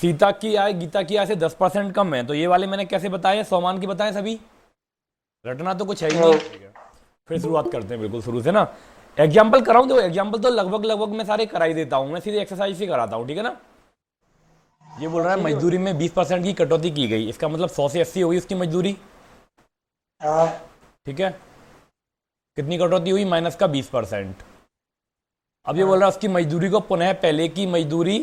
सीता की आय गीता की आय से 10% कम है, तो ये वाले मैंने कैसे बताए? 100 मान के बताए सभी। रटना तो कुछ है ही नहीं। ठीक है, फिर शुरुआत करते हैं बिल्कुल शुरू से ना। एग्जाम्पल कराऊं? देखो एग्जाम्पल तो लगभग लगभग मैं सारे करा ही देता हूं, मैं सीधे एक्सरसाइज ही कराता हूँ, ठीक है ना। ये बोल रहा है ठीक है मजदूरी भाई। में 20% की कटौती की गई, इसका मतलब 100 से 80 होगी उसकी मजदूरी। हाँ। ठीक है, कितनी कटौती हुई? माइनस का 20%। अब ये बोल रहा है हाँ। उसकी मजदूरी को पुनः पहले की मजदूरी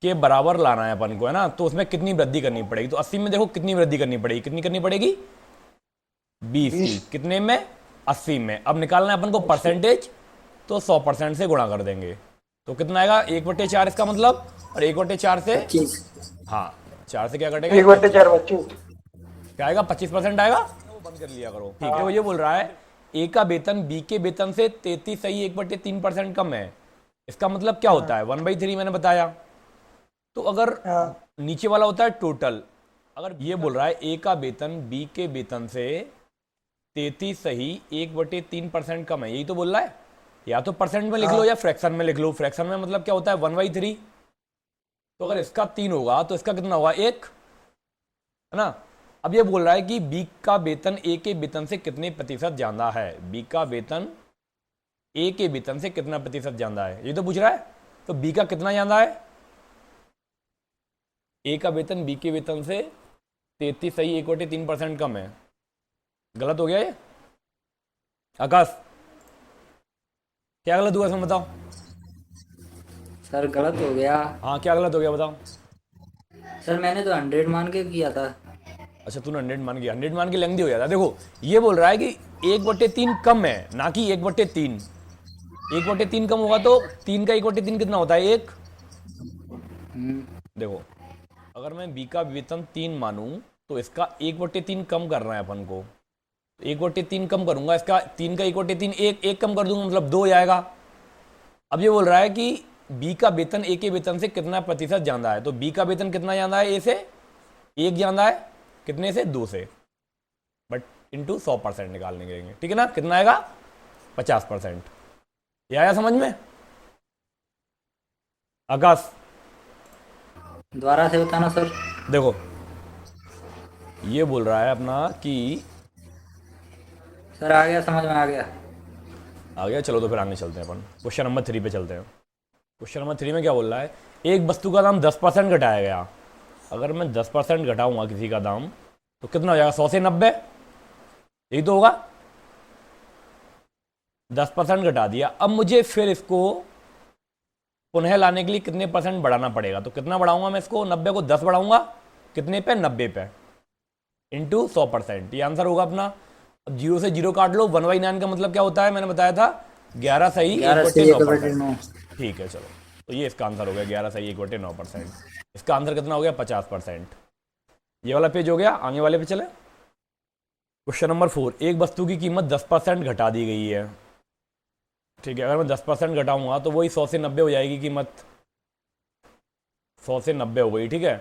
के बराबर लाना है अपन को, है ना। तो उसमें कितनी वृद्धि करनी पड़ेगी? तो 80 में देखो कितनी वृद्धि करनी पड़ेगी, कितनी करनी पड़ेगी? 20 की। 20। कितने में? 80 में। अब निकालना है अपन को 80। परसेंटेज, तो 100% से गुणा कर देंगे। तो कितना आएगा? 1/4 इसका मतलब, और 1/4 से, 25। हाँ, 4 से क्या कटेगा? एक एक बट्टे पच्चीस चार 25। क्या आएगा? 25% आएगा। वो बंद कर लिया करो। ठीक है, वो हाँ। ये बोल रहा है ए का वेतन बी के वेतन से 33 सही 1/3% कम है। इसका मतलब क्या होता हाँ। है? 1/3 मैंने बताया। तो अगर हाँ। नीचे वाला होता है टोटल, अगर ये बोल रहा है ए का वेतन बी के वेतन से 33 सही 1/3% कम है, यही तो बोल रहा है। या तो परसेंट में लिख लो या हाँ। फ्रैक्शन में लिख लो। फ्रैक्शन में मतलब क्या होता है? 1/3। तो अगर इसका 3 होगा तो इसका कितना होगा? 1, है ना। अब ये बोल रहा है कि बी का वेतन ए के वेतन से कितने प्रतिशत ज्यादा है। बी का वेतन ए के वेतन से कितना प्रतिशत ज्यादा है, ये तो पूछ रहा है। तो बी का कितना ज्यादा है? ए का वेतन बी के वेतन से 33 सही 1/3% कम है। गलत हो गया ये? आकाश, क्या गलत हुआ इसमें बताओ। सर गलत हो गया। हाँ, क्या गलत हो गया बताओ। सर मैंने तो 100 मान के किया था। अच्छा, तूने 100 मान गया, 100 मान के लेंदी हो जाता। देखो ये बोल रहा है कि 1/3 कम है, ना कि 1/3। 1/3 कम होगा तो 3 का 1/3 कितना होता है? 1। हम्म। देखो, अगर मैं बी का वेतन 3 मानूं तो इसका 1/3 कम करना है अपन को। 1/3 कम करूंगा, इसका 3 का 1/3 एक एक कम कर दूंगा, मतलब 2 आएगा। अब ये बोल रहा है कि बी का वेतन ए के वेतन से कितना प्रतिशत ज्यादा है। तो बी का वेतन कितना ज्यादा है? ए से 1 ज्यादा है। कितने से? 2 से। बट इंटू 100% निकालने के लिए, ठीक है ना। कितना आएगा? 50%। ये आया समझ में आकाश? दोबारा से बताना सर। देखो ये बोल रहा है अपना कि, सर आ गया, समझ में आ गया। आ गया, चलो तो फिर आगे चलते हैं अपन, क्वेश्चन नंबर 3 पे चलते हैं। क्वेश्चन नंबर 3 में क्या बोल रहा है? एक वस्तु का दाम 10% घटाया गया। अगर मैं 10% घटाऊंगा किसी का दाम, तो कितना हो जाएगा? 100 से 90, यही तो होगा। 10% घटा दिया। अब मुझे फिर इसको पुनः लाने के लिए कितने परसेंट बढ़ाना पड़ेगा? तो कितना बढ़ाऊंगा मैं इसको? 90 को 10 बढ़ाऊंगा, कितने पे? 90 पे, इंटू 100%। ये आंसर होगा अपना। अब 0 से 0 काट लो। 1/9 का मतलब क्या होता है? मैंने बताया था 11 सही एक 11 बटे से नौ 1/9। परसेंट ठीक है, चलो। तो ये इसका आंसर हो गया 11 सही 1/9%। इसका आंसर कितना हो गया? 50%। ये वाला पेज हो गया, आगे वाले पे चले। क्वेश्चन नंबर 4, एक वस्तु की कीमत 10% घटा दी गई है। ठीक है, अगर मैं 10% घटाऊंगा तो वही 100 से 90 हो जाएगी कीमत। 100 से 90 हो गई, ठीक है।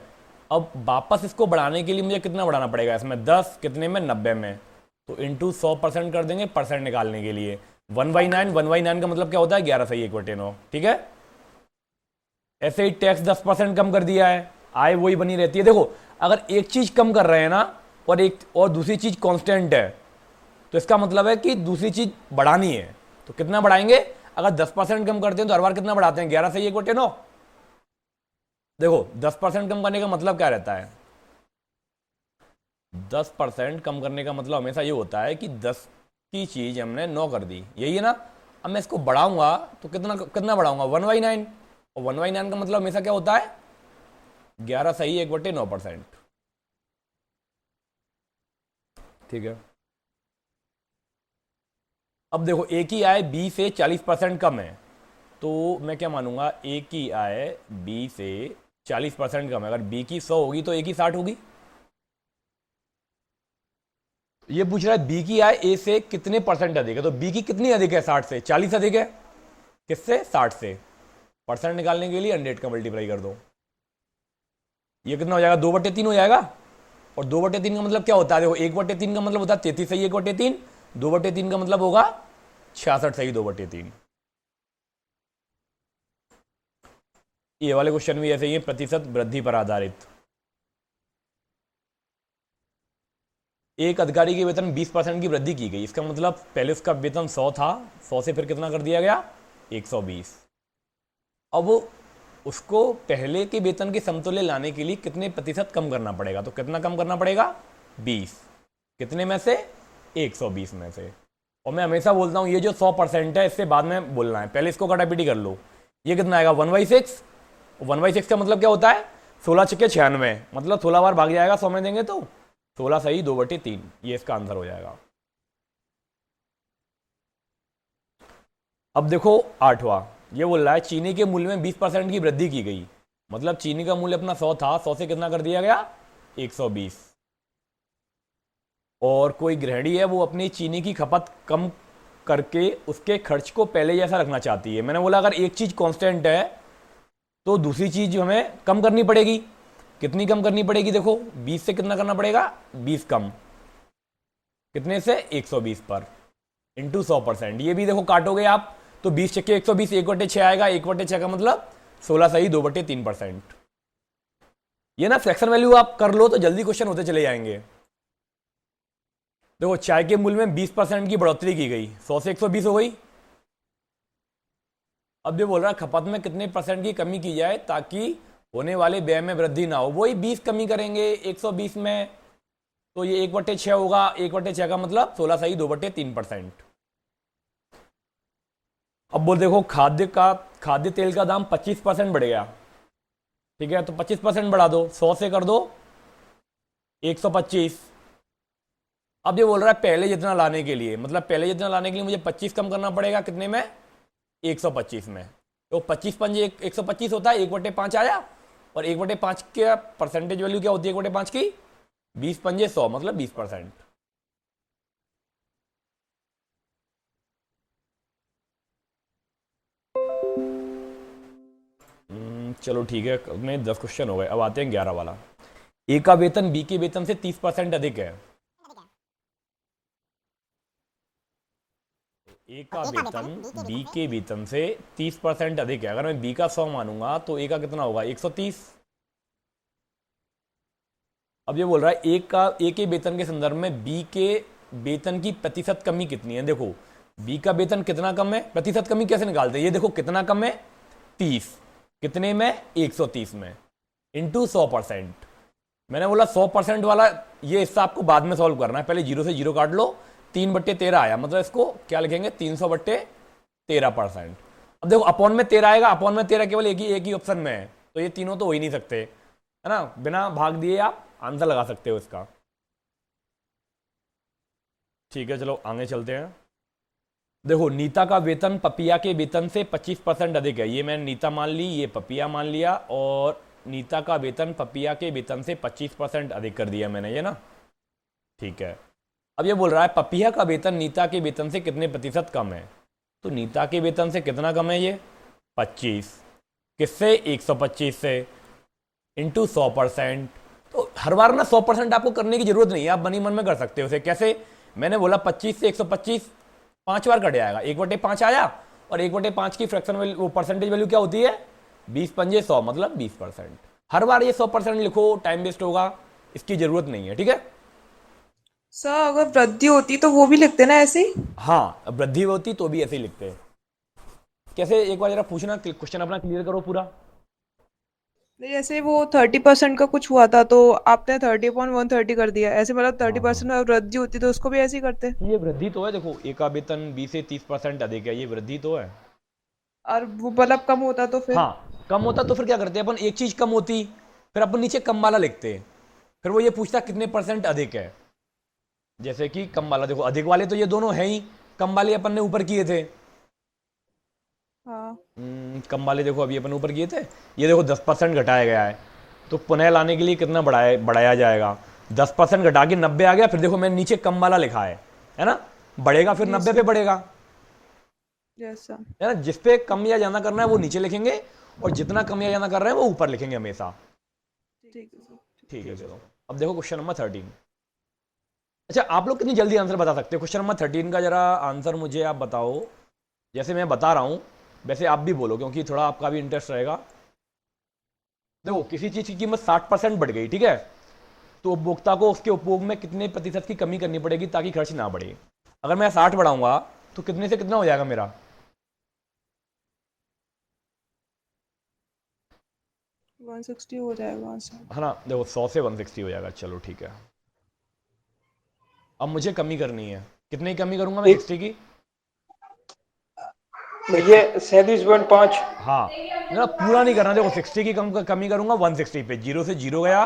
अब वापस इसको बढ़ाने के लिए मुझे कितना बढ़ाना पड़ेगा इसमें? 10 कितने में? 90 में। तो इंटू 100% कर देंगे परसेंट निकालने के लिए। 1/9, 1/9 का मतलब क्या होता है? 11 सही 1/9, ठीक है। ऐसे ही टैक्स 10% कम कर दिया है, आय वही बनी रहती है। देखो अगर एक चीज कम कर रहे हैं ना, और दूसरी चीज कांस्टेंट है, तो इसका मतलब है कि दूसरी चीज बढ़ानी है। तो कितना बढ़ाएंगे? अगर 10% कम करते हैं तो हर बार कितना बढ़ाते हैं? 11 सही 1/9। देखो 10% कम करने का मतलब क्या रहता है? 10% कम करने का मतलब हमेशा ये होता है कि 10 की चीज हमने 9 कर दी, यही है ना। अब मैं इसको बढ़ाऊंगा तो कितना कितना बढ़ाऊंगा? 1/9। और 1/9 का मतलब हमेशा क्या होता है? 11 सही 1/9%। ठीक है। अब देखो ए की आय बी से 40% कम है, तो मैं क्या मानूंगा? ए की आय बी से 40% कम है। अगर बी की 100 होगी तो ए की 60 होगी। ये पूछ रहा है बी की आय ए से कितने परसेंट अधिक है। तो बी की कितनी अधिक है? 60 से 40 अधिक है। किससे? 60 से। परसेंट निकालने के लिए 100 का मल्टीप्लाई कर दो। ये कितना हो जाएगा? 2/3 हो जाएगा। और 2/3 का मतलब क्या होता है? देखो 1/3 का मतलब होता है 33 सही 1/3। 2/3 का मतलब होगा 66 सही 2/3। ये वाले क्वेश्चन भी ऐसे ही है, प्रतिशत वृद्धि पर आधारित। एक अधिकारी के वेतन 20% की वृद्धि की गई, इसका मतलब पहले उसका वेतन 100 था, 100 से फिर कितना कर दिया गया, 120। अब वो उसको पहले के वेतन के समतुल्य लाने के लिए कितने प्रतिशत कम करना पड़ेगा, तो कितना कम करना पड़ेगा, 20। कितने में से, 120 में से। और मैं हमेशा बोलता हूँ ये जो 100% है इससे बाद में बोलना है, पहले इसको कटापीटी कर लो। ये कितना आएगा, 1/6। 1/6 का मतलब क्या होता है, 16 छक्के 96, मतलब 16 बार भाग जाएगा 100 में देंगे तो 16 सही 2/3, ये इसका आंसर हो जाएगा। अब देखो 8वां, ये बोल रहा है चीनी के मूल्य में 20% की वृद्धि की गई, मतलब चीनी का मूल्य अपना 100 था, 100 से कितना कर दिया गया, 120। और कोई गृहिणी है वो अपनी चीनी की खपत कम करके उसके खर्च को पहले जैसा रखना चाहती है। मैंने बोला अगर एक चीज कांस्टेंट है तो दूसरी चीज हमें कम करनी पड़ेगी। कितनी कम करनी पड़ेगी, देखो 20 से कितना करना पड़ेगा, 20 कम, कितने से, 120 पर, इंटू 100%। ये भी देखो काटोगे आप तो 20 छक्के 120, 1/6 आएगा, 1/6 का मतलब 16 सही 2/3%। ये ना फ्रैक्शन वैल्यू आप कर लो तो जल्दी क्वेश्चन होते चले जाएंगे। देखो चाय के मूल्य में 20% की बढ़ोतरी की गई, 100 से 120 हो गई। अब ये बोल रहा है खपत में कितने % की कमी की जाए ताकि होने वाले व्यय में वृद्धि ना हो, वही 20 कमी करेंगे 120 में, तो ये 1/6 होगा, 1/6 का मतलब 16 सही 2/3%। अब बोल देखो खाद्य तेल का दाम 25% बढ़ गया, ठीक है, तो 25% बढ़ा दो, 100 से कर दो 125। अब ये बोल रहा है पहले जितना लाने के लिए, मतलब पहले जितना लाने के लिए मुझे 25 कम करना पड़ेगा, कितने में, 125 में। तो 25 पंजे 125 होता है, 1/5 आया, और 1/5 के परसेंटेज वैल्यू क्या होती है 1/5 की, 20 पंजे 100, मतलब 20%। चलो ठीक है, में 10 क्वेश्चन हो गए, अब आते हैं 11 वाला। ए का वेतन बी के वेतन से 30% अधिक है। ए का वेतन बी के वेतन से 30% अधिक है। अगर मैं बी का 100 मानूंगा तो ए का कितना होगा, 130। अब ये बोल रहा है ए के वेतन के संदर्भ में बी के वेतन की प्रतिशत कमी कितनी है। देखो बी का वेतन कितना कम है, प्रतिशत कमी कैसे निकालते हैं, ये देखो कितना कम है, 30, कितने में, 130 में, इंटू 100%। मैंने बोला 100% वाला ये हिस्सा आपको बाद में सॉल्व करना है, पहले 0 से 0 काट लो, 3/13 आया, मतलब इसको क्या लिखेंगे, 300/13%। अब देखो अपॉन में 13 आएगा, अपॉन में 13 केवल एक ही ऑप्शन में है, तो ये तीनों तो हो ही नहीं सकते, है ना, बिना भाग दिए आप आंसर लगा सकते हो इसका। ठीक है चलो आगे चलते हैं। देखो नीता का वेतन पपिया के वेतन से 25% अधिक है, ये मैंने नीता मान ली, ये पपिया मान लिया, और नीता का वेतन पपिया के वेतन से 25% अधिक कर दिया मैंने, ये ना, ठीक है। अब ये बोल रहा है पपिया का वेतन नीता के वेतन से कितने प्रतिशत कम है, तो नीता के वेतन से कितना कम है, ये 25, किससे, 125 से, इंटू 100%। तो हर बार ना 100% आपको करने की जरूरत नहीं है, आप बनी मन में कर सकते हो उसे। कैसे, मैंने बोला 25 से 125 5 बार कट जाएगा, 1/5 आया, और 1/5 की फ्रैक्शन वैल्यू, वो परसेंटेज वैल्यू क्या होती है, 20 पंजे 100, मतलब 20%। हर बार ये 100% लिखो, टाइम वेस्ट होगा, इसकी जरूरत नहीं है, ठीक है। सर अगर वृद्धि होती तो वो भी लिखते ना ऐसे ही। हाँ वृद्धि होती तो भी ऐसे ही लिखते हैं। कैसे, एक बार जरा पूछना, क्वेश्चन अपना क्लियर करो पूरा। नहीं, जैसे वो 30% का कुछ हुआ था तो आपने 30/130 कर दिया, ऐसे मतलब 30% में वृद्धि होती तो उसको भी ऐसे ही करते। ये वृद्धि तो है, देखो ए का वेतन बी से 30% अधिक है, ये वृद्धि तो है। और वो मतलब कम होता तो फिर। हाँ कम होता तो फिर क्या करते हैं अपन, एक चीज कम होती फिर अपन नीचे कम वाला लिखते हैं, फिर वो ये पूछता कितने % अधिक है। जैसे कि कम वाला, देखो अधिक वाले तो ये दोनों हैं ही, कम वाले अपन ने ऊपर किए थे। हाँ कम वाले देखो अभी अपन ऊपर किए थे, ये देखो 10% घटाया गया है, तो पुनः लाने के लिए कितना बढ़ाया जाएगा, 10% घटा के 90 आ गया, फिर देखो मैंने नीचे कम वाला लिखा है ना, बढ़ेगा फिर 90 पे बढ़ेगा, यस सर। है ना। जिस पे कम या ज्यादा करना है वो नीचे लिखेंगे, और जितना कम या ज्यादा कर रहे हैं वो ऊपर लिखेंगे हमेशा। ठीक है सर। ठीक है चलो, अब देखो क्वेश्चन नंबर 13। अच्छा आप लोग कितनी जल्दी आंसर बता सकते हो क्वेश्चन नंबर 13 का, जरा आंसर मुझे आप बताओ। जैसे मैं बता रहा हूं वैसे आप भी बोलो, क्योंकि थोड़ा आपका भी इंटरेस्ट रहेगा। देखो किसी चीज की कीमत 60% बढ़ गई, ठीक है, तो उपभोक्ता को उसके उपभोग में कितने प्रतिशत की कमी करनी पड़ेगी ताकि खर्च ना बढ़े। अगर मैं 60 बढ़ाऊंगा तो कितने से कितना हो जाएगा मेरा? 160 हो जाएगा आंसर। है ना, देखो 100 से 160 हो जाएगा। चलो ठीक है, अब मुझे कमी करनी है। कितने की कमी करूंगा मैं? 60 की। भैया 37.5। हाँ, ना पूरा नहीं करना, देखो 60 की कमी करूंगा 160 पे। 0 से 0 गया,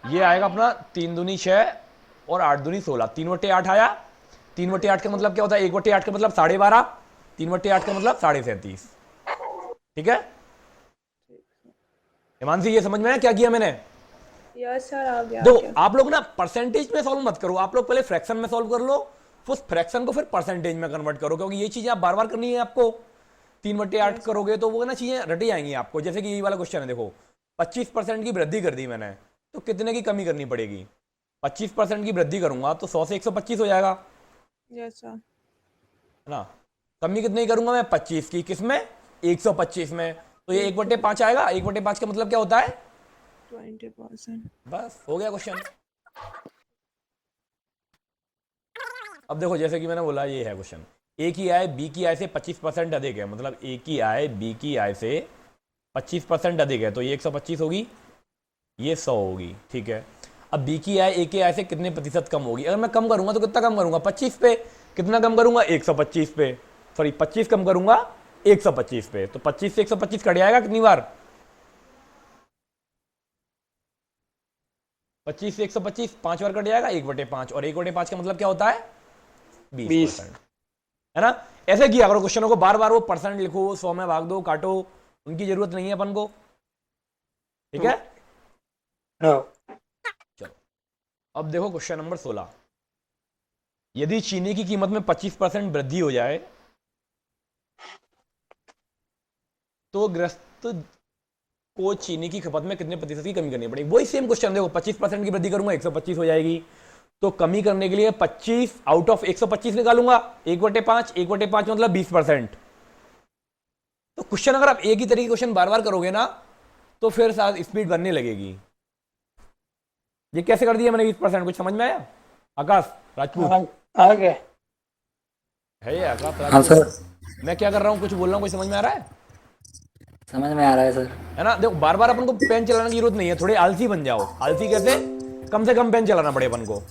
ये आएगा अपना 3 दूनी 6 और 8 दूनी 16, 3/8 आया। 3/8 का मतलब क्या होता है? 1/8 का मतलब 12.5, 3/8 का मतलब 37.5। ठीक है हिमांशी, ये समझ में आया क्या किया मैंने? यस सर, आ गया। देखो आप लोग ना परसेंटेज में सॉल्व मत करो, आप लोग पहले फ्रैक्शन में सॉल्व कर लो, उस फ्रैक्शन को फिर परसेंटेज में कन्वर्ट करो, क्योंकि ये चीजें आप बार बार करनी है आपको। 3/8 करोगे तो वो ना चीजें रटी जाएंगी आपको। जैसे कि ये वाला क्वेश्चन है, देखो 25% की वृद्धि कर दी मैंने, तो कितने की कमी करनी पड़ेगी? 25% की वृद्धि करूंगा तो 100 से 125 हो जाएगा, यस सर। है ना। कमी कितने की करूंगा मैं? 25 की। किसमें? 125 में। तो ये 1/5 आएगा। 1/5 का मतलब क्या होता है? 20%। बस हो गया क्वेश्चन। अब देखो जैसे कि मैंने बोला, ये है क्वेश्चन, ए की आय बी की आय से 25% अधिक है, मतलब ए की आय बी की आय से 25% अधिक है, तो ये 125 होगी, ये 100 होगी। ठीक है, अब बी की आय ए की आय से कितने प्रतिशत कम होगी? अगर मैं कम करूंगा तो कितना कम करूंगा? 25 पे। कितना कम करूंगा? 125 पे। सॉरी 25 कम करूंगा 125 पे, तो 25 से 125 कट जाएगा कितनी बार? 25 से 125 5 बार कट जाएगा, 1/5, और 1/5 का मतलब क्या होता है? 20%, है ना। ऐसे किया करो क्वेश्चनों को, बार बार वो परसेंट लिखो, 100 में भाग दो, काटो, उनकी जरूरत नहीं है अपन को। ठीक है, चलो अब देखो क्वेश्चन नंबर 16। यदि चीनी की कीमत में 25% वृद्धि हो जाए तो ग्रस्त को चीनी की खपत में कितने प्रतिशत की कमी करनी पड़ेगी? वही सेम क्वेश्चन, देखो 25% की वृद्धि करूंगा 125 हो जाएगी, तो कमी करने के लिए 25 आउट ऑफ 125 निकालूंगा, 1/5, 1/5 मतलब 20%। तो क्वेश्चन अगर आप एक ही तरीके क्वेश्चन बार बार करोगे ना तो फिर साथ स्पीड बनने लगेगी। ये कैसे कर दिया मैंने 20%? कुछ समझ में आया? आकाश राजपूत आ गया है ये आकाश हाँ राजपूत। सर, मैं क्या कर रहा हूं, कुछ बोल रहा हूं, कुछ समझ में आ रहा है? समझ में आ रहा है सर। है ना। देखो बार बार अपन को पेन चलाने की जरूरत नहीं है, थोड़े आलसी बन जाओ। आलसी कैसे? कम से कम पेन चलाना पड़े अपन को।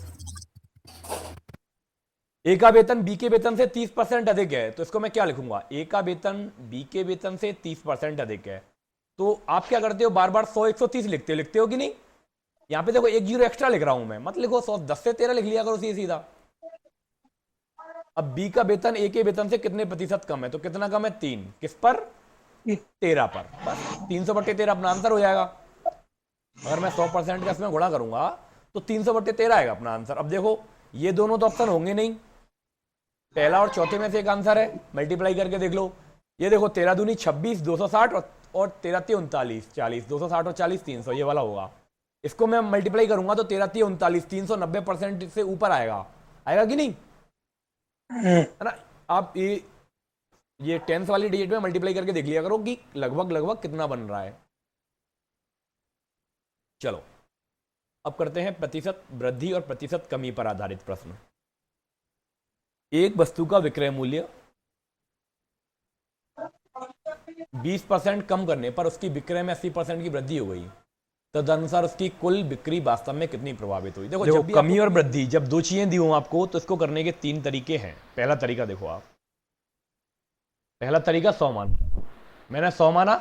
ए का वेतन बी के वेतन से 30% अधिक है, तो इसको मैं क्या लिखूंगा? ए का वेतन बी के वेतन से 30% अधिक है, तो आप क्या करते हो? बार बार 100 130 लिखते हो कि नहीं? यहां पे देखो 1 जीरो एक्स्ट्रा लिख रहा हूं मैं, मत लिखो 100, 10 से 13 लिख लिया करो सीधा। अब बी का वेतन ए के वेतन से कितने प्रतिशत कम है, तो कितना कम है? 3। किस पर? 13 पर। बस 300/13 अपना आंसर हो जाएगा। अगर मैं 100% का इसमें गुणा करूंगा तो 300/13 आएगा अपना आंसर। अब देखो ये दोनों तो ऑप्शन होंगे नहीं, पहला और चौथे में से एक आंसर है, मल्टीप्लाई करके देख लो। ये देखो 13 दूनी 26, 260, और 13 3 39, 40, 260 और 40 300, ये वाला होगा। इसको मैं मल्टीप्लाई करूंगा तो 13 3 39, 390% से ऊपर आएगा। आएगा कि नहीं? है ना। आप ये 10th वाली डिजिट में मल्टीप्लाई करके देख लिया करो कि लगभग लगभग कितना बन रहा है। चलो अब करते हैं प्रतिशत वृद्धि और प्रतिशत कमी पर आधारित प्रश्न। एक वस्तु का विक्रय मूल्य 20% कम करने पर उसकी विक्रय में 80% की वृद्धि हो गई, तदनुसार उसकी कुल बिक्री वास्तव में कितनी प्रभावित हुई? देखो जब कमी और वृद्धि, जब दो चीजें दी हो आपको तो इसको करने के 3 तरीके हैं। पहला तरीका देखो आप, पहला तरीका 100 मान, मैंने 100 माना,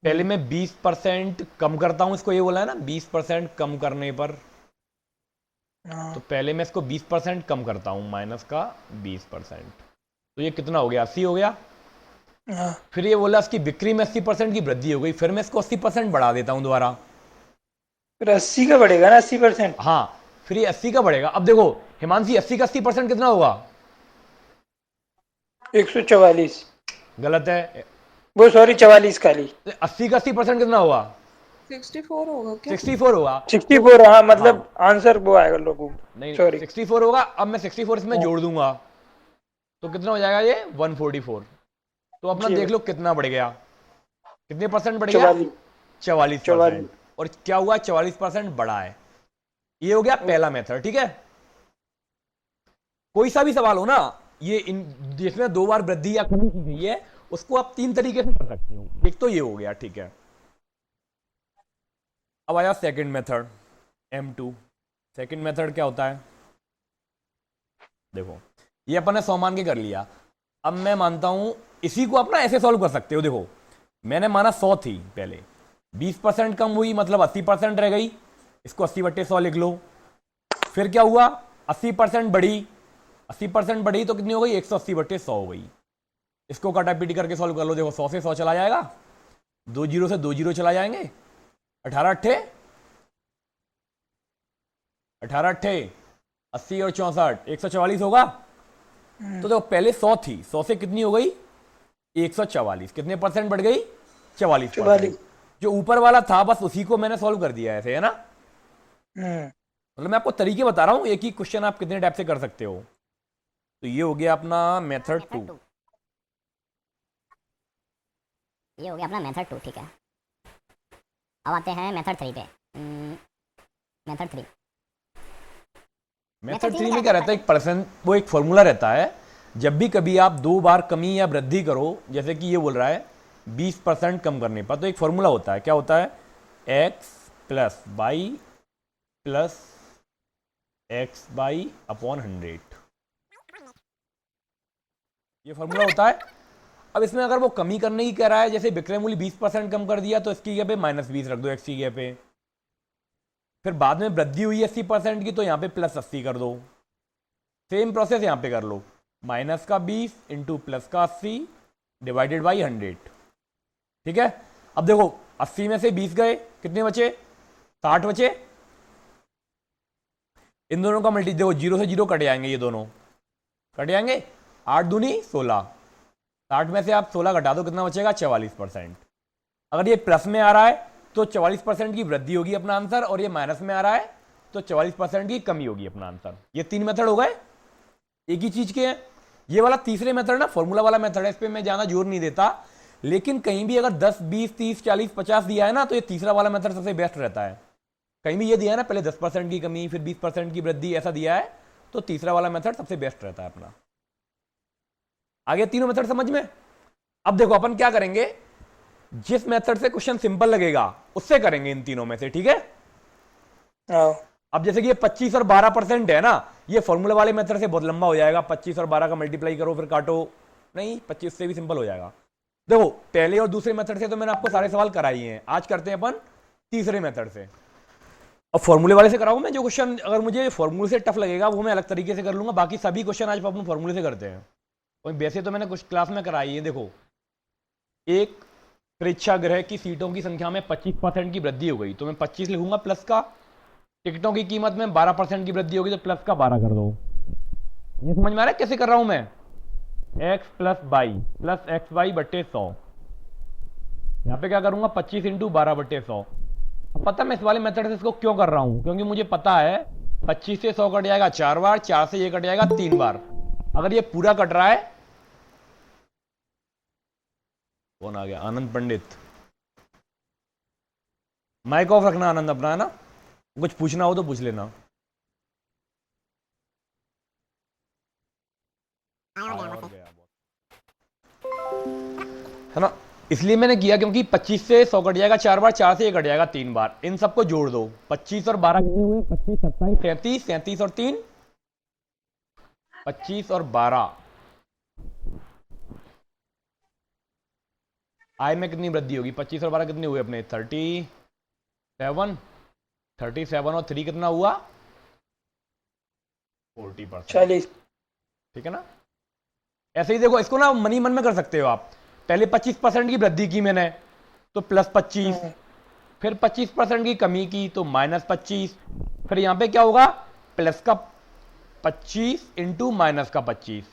पहले मैं 20% कम करता हूं, इसको ये बोला है ना 20% कम करने पर, तो पहले मैं इसको 20% कम करता हूं, माइनस का 20%, तो ये कितना हो गया? 80 हो गया। फिर ये बोला इसकी बिक्री में 80% की वृद्धि हो गई, फिर मैं इसको 80% बढ़ा देता हूं दोबारा, फिर 80 का बढ़ेगा ना 80%। हाँ फिर ये 80 का बढ़ेगा। अब देखो हिमांशी 80 का 80% कितना होगा? 144। गलत है, वो सॉरी 44 खाली। 80 का 80% कितना होगा? 64 होगा क्या? 64 होगा। 64, हाँ मतलब आंसर वो आएगा लोगों। नहीं सॉरी 64 होगा। अब मैं 64 इसमें जोड़ दूंगा तो कितना हो जाएगा? ये 144। तो अपना देख लो कितना बढ़ गया, कितने परसेंट बढ़ गया? 44%। और क्या हुआ, 44% बढ़ा है। ये हो गया पहला मेथड, ठीक है। कोई सा भी सवाल हो ना, ये इन जिसमें 2 बार वृद्धि या कमी की गई है, उसको आप 3 तरीके से कर सकते हो। एक तो ये हो गया, ठीक है। अब आया second method, M2। Second method क्या होता है, देखो ये अपन ने 100 मान के कर लिया। अब मैं मानता हूं इसी को आप ना ऐसे सॉल्व कर सकते हो। देखो मैंने माना 100 थी पहले, 20% कम हुई मतलब 80% रह गई, इसको 80/100 लिख लो। फिर क्या हुआ, 80% बढ़ी, 80% बढ़ी तो कितनी हो गई, 180/100 हो गई। इसको काटा पीटी करके सॉल्व कर लो। देखो 100 से 100 चला जाएगा, 2 जीरो से 2 जीरो चला जाएंगे, 18 अट्ठे 80 और 64 144 होगा। तो देखो पहले 100 थी, 100 से कितनी हो गई, 144। कितने परसेंट बढ़ गई, 44%। जो ऊपर वाला था बस उसी को मैंने सॉल्व कर दिया ऐसे, है ना। मतलब मैं आपको तरीके बता रहा हूं, एक ही क्वेश्चन आप कितने टाइप से कर सकते हो। तो ये हो गया अपना मेथड 2। ये हो गया अपना मेथड 2, ठीक है। अब आते हैं मेथड 3 पे। मेथड 3 में क्या रहता है, एक परसेंट, वो एक फॉर्मूला रहता है। जब भी कभी आप 2 बार कमी या वृद्धि करो, जैसे कि ये बोल रहा है 20% कम करने पर, तो एक फॉर्मूला होता है। क्या होता है, x plus y plus x by upon 100, ये फॉर्मूला होता है। अब इसमें अगर वो कमी करने की कह रहा है, जैसे विक्रय मूल्य 20% कम कर दिया, तो इसकी जगह पे -20 रख दो, x की जगह पे। फिर बाद में वृद्धि हुई 80% की, तो यहाँ पे +80 कर दो। सेम प्रोसेस यहाँ पे कर लो, -20 इंटू +80 डिवाइडेड बाई 100, ठीक है। अब देखो 80 में से 20 गए, कितने बचे, 60 बचे। इन दोनों का मल्टी देखो, 0 से 0 कट जाएंगे, ये दोनों कट जाएंगे, 8 दूनी 16, 60 में से आप 16 घटा दो, कितना बचेगा, 44%। अगर ये प्लस में आ रहा है तो 44% की वृद्धि होगी अपना आंसर, और ये माइनस में आ रहा है तो 44% की कमी होगी अपना आंसर। ये 3 मेथड हो गए, एक ही चीज के हैं। ये वाला तीसरे मेथड ना फॉर्मूला वाला मेथड है, इस पर मैं ज्यादा जोर नहीं देता, लेकिन कहीं भी अगर 10 20 30 40 50 दिया है ना, तो ये तीसरा वाला मेथड सबसे बेस्ट रहता है। कहीं भी ये दिया है ना, पहले 10% की कमी फिर 20% की वृद्धि ऐसा दिया है, तो तीसरा वाला मेथड सबसे बेस्ट रहता है अपना। आगे तीनों मेथड समझ में। अब देखो अपन क्या करेंगे, जिस मेथड से क्वेश्चन सिंपल लगेगा उससे करेंगे इन तीनों में से, ठीक है। अब जैसे कि ये 25 और 12% है ना, ये फॉर्मूला वाले मेथड से बहुत लंबा हो जाएगा। 25 और 12 का मल्टीप्लाई करो फिर काटो, नहीं 25 से भी सिंपल हो जाएगा। देखो पहले और दूसरे मेथड से तो मैंने आपको सारे सवाल कराई हैं, आज करते हैं अपन तीसरे मेथड से। अब फॉर्मूले वाले से कराऊं मैं जो क्वेश्चन, अगर मुझे फॉर्मूले से टफ लगेगा वो मैं अलग तरीके से कर लूंगा, बाकी सभी क्वेश्चन आज अपन फॉर्मूले से करते हैं। और वैसे तो मैंने कुछ क्लास में कराई है। देखो एक प्रेक्षागृह की सीटों की संख्या में 25% की वृद्धि हो गई, तो मैं 25 लिखूंगा प्लस का। टिकटों की कीमत में 12% की वृद्धि होगी, तो प्लस का 12 कर दो। ये समझ में आ रहा है कैसे कर रहा हूं मैं, x plus y plus x y बट्टे 100। यहां पे क्या करूंगा, 25 इंटू 12/100। पता मैं इस वाले मेथड से इसको क्यों कर रहा हूं, क्योंकि मुझे पता है 25 से 100 कट जाएगा 4 बार, 4 से ये कट जाएगा 3 बार। अगर ये पूरा कट रहा है, कौन आ गया, आनंद पंडित, माइक ऑफ रखना आनंद अपना, है ना। कुछ पूछना हो तो पूछ लेना। है ना, इसलिए मैंने किया क्योंकि 25 से 100 कट जाएगा 4 बार, 4 से ये कट जाएगा 3 बार। इन सबको जोड़ दो, 25 और 12 कितने हुए, 25 27 37 37 और 3 25 और 12। आय में कितनी वृद्धि होगी, 25 और 12 कितने हुए अपने, 37 और 3 कितना हुआ, 40%, 40। ठीक है ना। ऐसे ही देखो इसको ना मनी मन में कर सकते हो आप। पहले 25% की वृद्धि की मैंने, तो +25, फिर 25% की कमी की तो -25, फिर यहां पे क्या होगा, प्लस का 25 इंटू माइनस का 25,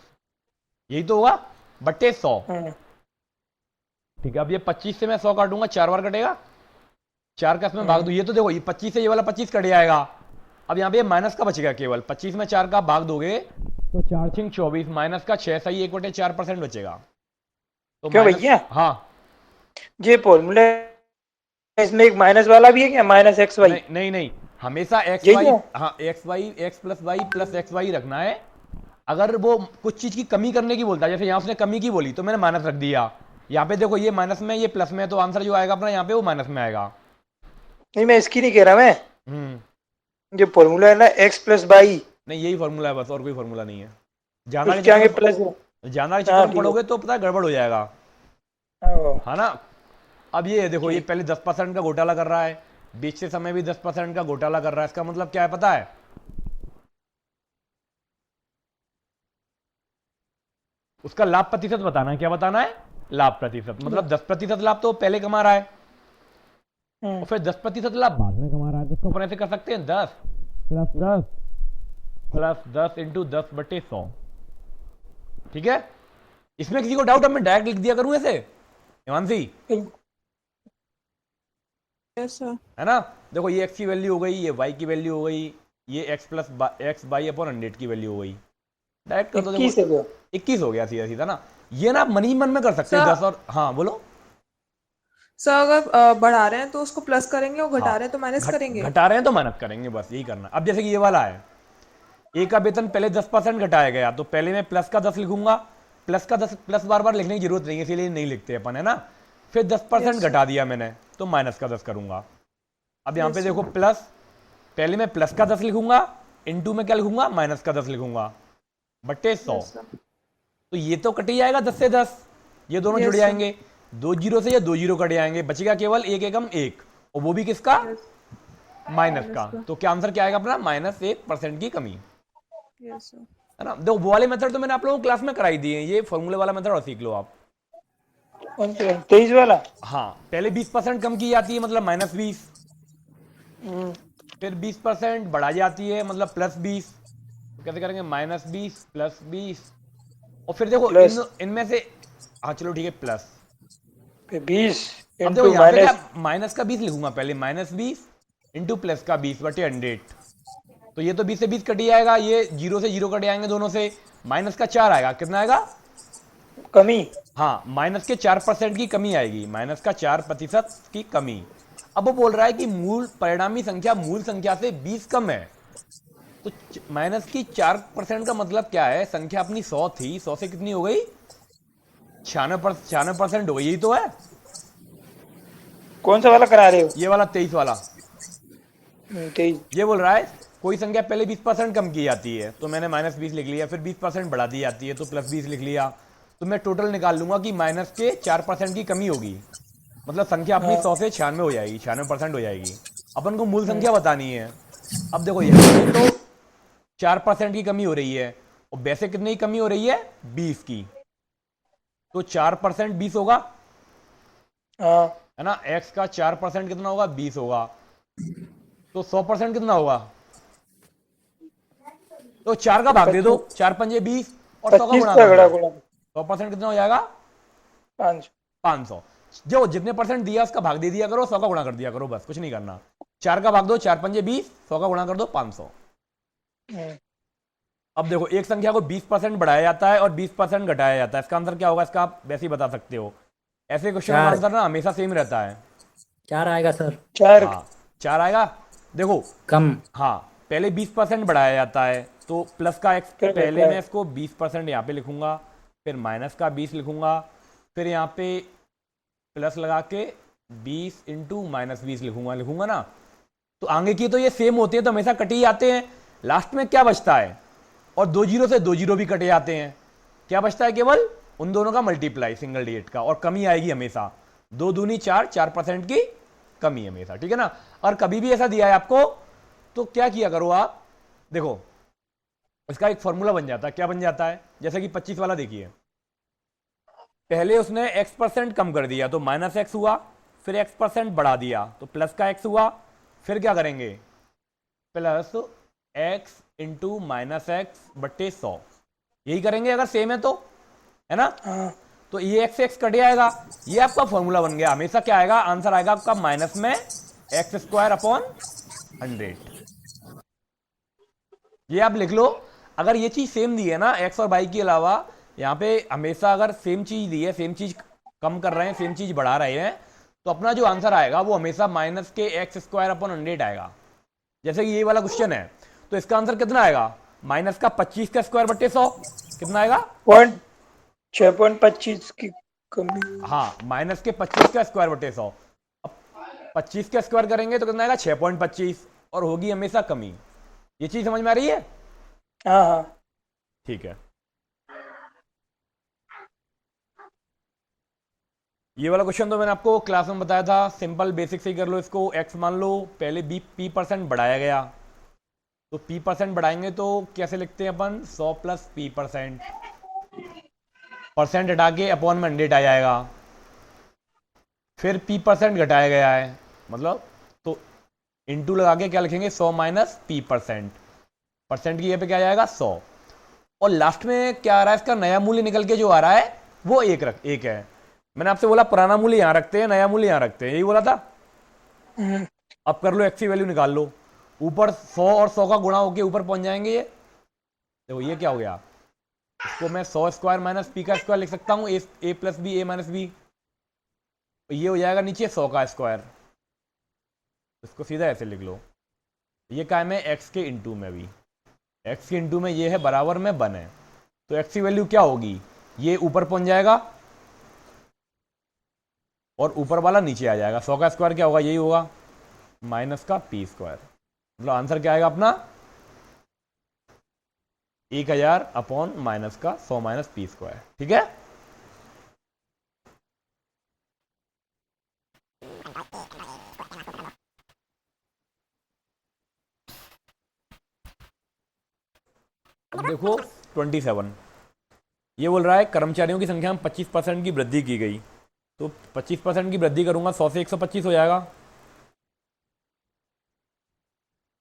यही तो होगा बट्टे 100। ठीक है, अब ये 25 से मैं 100 काटूंगा, 4 बार कटेगा, 4 का इसमें भाग दो, ये तो देखो ये 25 से ये वाला 25 कट जाएगा। अब यहाँ पे माइनस का बचेगा केवल, 25 में 4 का भाग दोगे तो 4 6 24, माइनस का 6 सही 1/4% बचेगा। तो क्यों भैया, हाँ ये फॉर्मूले इसमें एक माइनस वाला भी है क्या, माइनस एक्स वाई? नहीं नहीं नहीं, हमेशा एक्स यही वाई, है? हाँ x y, x plus y plus x y रखना है। अगर वो कुछ चीज की कमी करने की बोलता है, जैसे यहाँ उसने कमी की बोली तो मैंने माइनस रख दिया। यहाँ पे देखो ये माइनस में ये प्लस में, तो आंसर जो आएगा अपना यहाँ पे वो माइनस में आएगा। नहीं, मैं इसकी नहीं कह रहा, मैं जो फॉर्मूला है ना एक्स प्लस वाई, नहीं यही फॉर्मूला है बस, और कोई फॉर्मूला नहीं है। जानना उसके आगे के प्लस है। जानना के हाँ, चक्कर में ठीक है। पढ़ोगे तो पता है गड़बड़ हो जाएगा, हाँ, है ना। अब ये देखो ये पहले 10% का घोटाला कर रहा है, बेचते समय भी 10% का घोटाला कर रहा है, इसका मतलब क्या है पता है? उसका लाभ प्रतिशत बताना है। क्या बताना है? लाभ प्रतिशत। मतलब 10% लाभ तो पहले कमा रहा है और फिर 10% लाभ बाद में कमा रहा है, तो इसको अपन ऐसे कर सकते हैं 10 प्लस 10 इंटू 10/100। ठीक है, इसमें किसी को डाउट? अब मैं डायरेक्ट लिख दिया करूं ऐसे, हिमांशी, यस सर। है ना। देखो ये x की वैल्यू हो गई, ये y की वैल्यू हो गई, ये x plus x by upon 100 की वैल्यू हो गई। डायरेक्ट कर दो। 21 है वो। 21 हो गया सीधा सीधा ना। ये ना आप मन ही मन में कर सकते हैं सर- 10 और, हाँ बोलो। सर अगर बढ़ा रहे हैं तो उसको प्लस करेंगे और घटा हाँ, रहे हैं तो माइनस करेंगे। घटा रहे हैं तो माइनस करेंगे, बस यही करना। अब जैसे कि ये वाला है, ए का वेतन पहले 10% घटाया गया, तो पहले मैं प्लस का 10 लिखूंगा। प्लस का 10 प्लस बार बार लिखने की जरूरत नहीं है, इसीलिए नहीं लिखते अपन, है ना। फिर 10% घटा दिया मैंने, तो माइनस का 10 करूंगा। अब यहाँ पे देखो प्लस, पहले मैं प्लस का 10 लिखूंगा, इनटू में क्या लिखूंगा, माइनस का 10 लिखूंगा, बट्टे 100। तो ये तो कट ही जाएगा 10 से 10, ये दोनों जुड़ जाएंगे। 2 जीरो से ये 2 जीरो कट जाएंगे, बचेगा केवल एक एकम एक, और वो भी किसका? माइनस का। तो क्या आंसर क्या आएगा अपना? -1% की कमी, यस सर। है ना। देखो वो वाले मेथड तो मैंने आप लोगों को क्लास में कराई दिए हैं, ये फॉर्मूले वाला मेथड और सीख लो आप। 23 वाला। हाँ, पहले 20% कम की जाती है, मतलब -20, फिर 20% बढ़ा जाती है, मतलब +20। तो कैसे करेंगे? -20 + 20, और फिर देखो प्लस। इनमें से, हाँ चलो ठीक है, प्लस। 20 अब देखो इंटू यहाँ पे क्या, माइनस। माइनस का 20 लिखूंगा पहले, -20 इंटू प्लस का 20/100। तो ये तो 20 से 20 कट ही आएगा, ये 0 से 0 कट जाएंगे दोनों से, माइनस का 4 आएगा। कितना आएगा? कमी। हाँ, माइनस के 4% की कमी आएगी, माइनस का 4% की कमी। अब वो बोल रहा है कि मूल परिणामी संख्या मूल संख्या से 20 कम है, तो माइनस की 4% का मतलब क्या है? संख्या अपनी 100 थी, 100 से कितनी हो गई? 96% हो गई, यही तो है। कौन सा वाला करा रहे हो? ये वाला 23 वाला। 23। ये बोल रहा है कोई संख्या पहले 20% कम की जाती है, तो मैंने -20 लिख लिया, फिर 20% बढ़ा दी जाती है तो +20 लिख लिया, तो मैं टोटल निकाल लूंगा कि माइनस के 4% की कमी होगी, मतलब संख्या अपनी 100 से 96 हो जाएगी, 96% हो जाएगी। अपन को मूल संख्या बतानी है। अब देखो यहाँ पे तो 4% की कमी हो रही है, और वैसे कितने की कमी हो रही है? 20 की। तो 4% 20 होगा, हाँ, है ना। x का 4% कितना होगा? 20 होगा। तो 100% कितना होगा? तो 4 का भाग दे दो, 4 पंजे 20 और 100 का 25 गुणा का कर गड़ा दो। गुणा 100% कितना हो जाएगा? 5। 500। जो जितने परसेंट दिया उसका भाग दे दिया करो, 100 का गुणा कर दिया करो, बस कुछ नहीं करना। 4 का भाग दो, 4 पंजे 20, 100 का गुणा कर दो 500। अब देखो एक संख्या को 20% बढ़ाया जाता है और 20% घटाया जाता है, इसका आंसर क्या होगा? इसका आप वैसे ही बता सकते हो। ऐसे क्वेश्चन का आंसर ना हमेशा सेम रहता है। 4 आएगा सर। 4। हाँ, 4 आएगा। देखो कम। हाँ, पहले 20% बढ़ाया जाता है, तो प्लस का x, फिर पहले घटा मैं इसको 20% यहाँ पे लिखूंगा, फिर माइनस का 20 लिखूंगा, फिर यहाँ पे प्लस लगा के 20 इंटू -20 लिखूंगा ना। तो आगे की तो ये सेम होते हैं, तो हमेशा कट ही आते हैं। लास्ट में क्या बचता है? और 2 जीरो से 2 जीरो भी कटे जाते हैं। क्या बचता है? केवल उन दोनों का मल्टीप्लाई, सिंगल डिजिट का, और कमी आएगी हमेशा। 2 दूनी 4, 4% की कमी हमेशा, ठीक है ना। और कभी भी ऐसा दिया है आपको तो क्या किया करो आप, देखो इसका एक फॉर्मूला बन जाता है। क्या बन जाता है? जैसे कि 25 वाला देखिए, पहले उसने x% कम कर दिया तो -x हुआ, फिर x% बढ़ा दिया तो प्लस का x हुआ, फिर क्या करेंगे? प्लस x इंटू -x/100, यही करेंगे अगर सेम है तो, है ना। तो ये x कट जाएगा, ये आपका फॉर्मूला बन गया। हमेशा क्या आएगा? आंसर आएगा आपका माइनस में x²/100। ये आप लिख लो। अगर ये चीज सेम दी है ना, x और y के अलावा, यहाँ पे हमेशा अगर सेम चीज दी है, सेम चीज कम कर रहे हैं, सेम चीज बढ़ा रहे हैं, तो अपना जो आंसर आएगा वो हमेशा माइनस के एक्स स्क्वायर अपॉन 100 आएगा। जैसे कि ये वाला क्वेश्चन है, तो इसका आंसर कितना आएगा? माइनस का 25 का स्क्वायर बट्टे 100 कितना आएगा? 6.25 की कमी। हाँ, माइनस के 25 का स्क्वायर बटे 100। अब 25 का स्क्वायर करेंगे तो कितना आएगा? 6.25, और होगी हमेशा कमी। ये चीज समझ में आ रही है? हाँ हाँ। ठीक है। ये वाला क्वेश्चन तो मैंने आपको क्लास में बताया था, सिंपल बेसिक से ही कर लो इसको। x मान लो पहले p परसेंट बढ़ाया गया, तो p परसेंट बढ़ाएंगे तो कैसे लिखते हैं अपन? 100 प्लस p परसेंट, परसेंट हटा के अपॉन में 100 आ जाएगा। फिर p परसेंट घटाया गया है, मतलब तो इंटू लगा के क्या लिखेंगे? 100 माइनस p परसेंट, परसेंट की ये पे क्या आ जाएगा? 100। और लास्ट में क्या आ रहा है? इसका नया मूल्य निकल के जो आ रहा है वो एक है। मैंने आपसे बोला पुराना मूल्य यहां रखते हैं, नया मूल्य यहां रखते हैं, यही बोला था। अब कर लो x की वैल्यू निकाल लो। ऊपर 100 और 100 का गुणा होके ऊपर पहुंच जाएंगे। ये देखो ये क्या हो गया, इसको मैं 100 स्क्वायर माइनस पी का स्क्वायर लिख सकता हूँ, ए प्लस बी ए माइनस बी। तो ये हो जाएगा नीचे 100 का स्क्वायर, इसको सीधा ऐसे लिख लो। ये क्या है? मैं x के इंटू में भी, x के इंटू में ये है बराबर में 1 है, तो x की वैल्यू क्या होगी? ये ऊपर पहुंच जाएगा और ऊपर वाला नीचे आ जाएगा। 100 का स्क्वायर क्या होगा? यही होगा माइनस का पी स्क्वायर। मतलब आंसर क्या आएगा अपना? 1000 अपॉन माइनस का 100 माइनस पी स्क्वायर। ठीक है। अब देखो 27, ये बोल रहा है कर्मचारियों की संख्या में 25% की वृद्धि की गई। तो 25% की वृद्धि करूंगा, 100 से 125 हो जाएगा,